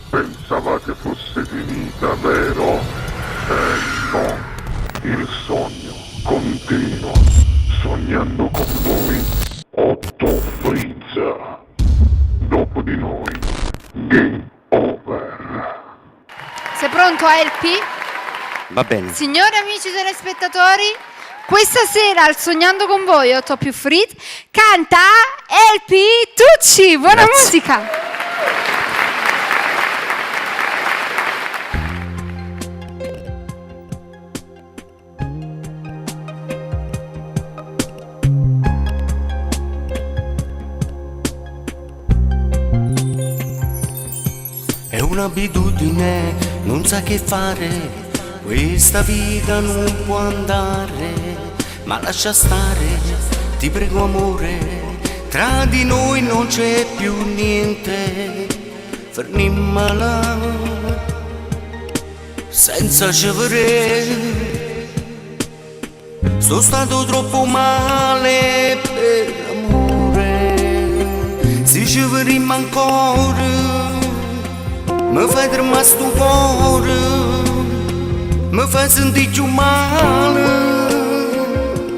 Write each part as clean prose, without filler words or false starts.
Pensavate fosse finita, vero? No, il sogno continua, sognando con voi Otto Frizza. Dopo di noi, game over. Sei pronto, Elpi? Va bene. Signori amici telespettatori, questa sera al Sognando con voi Otto più Frizz canta Elpi Tucci. Buona Grazie. musica! È un'abitudine, non sa che fare, questa vita non può andare, ma lascia stare, ti prego amore, tra di noi non c'è più niente, fermiamola, senza cevere, sono stato troppo male per amore, se ci vedremo ancora. Mi fai tremare sto cuore, mi fai sentire più male,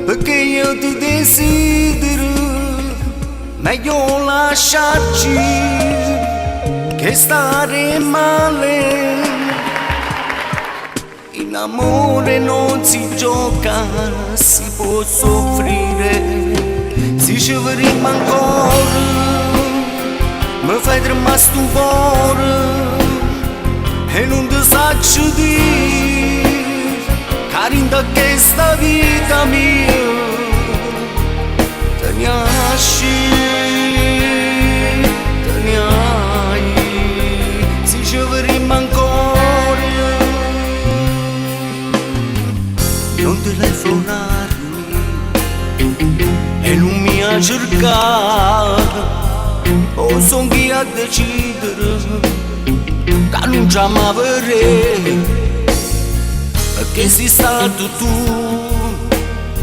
perché io ti desidero, meglio lasciarci che stare male. In amore non si gioca, si può soffrire, si ci vedremo ancora, mi fai tremare sto cuore. E non ti saccio dire, carinda che sta vita mia, te ne hai, si ci vedremo ancora, non telefonarmi e non mi ha cercato, o son chi a decidere. Che non ci avrei, perché sei stato tu,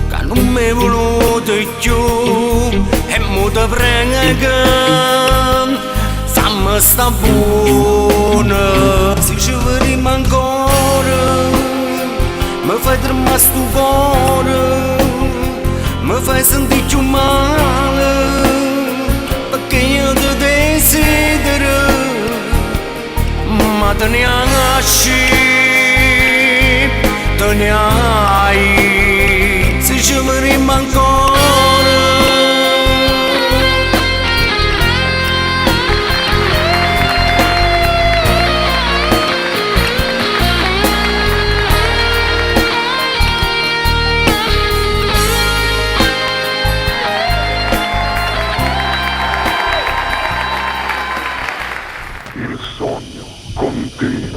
che non mi hai voluto più, e mo te prego, fammi sta buona, se ci vedremo ancora, mi fai tremare sto cuore, mi fai sentire più male, perché io ti desidero. Ma te ne hai, se ci vedremo ancora. Il sogno continua.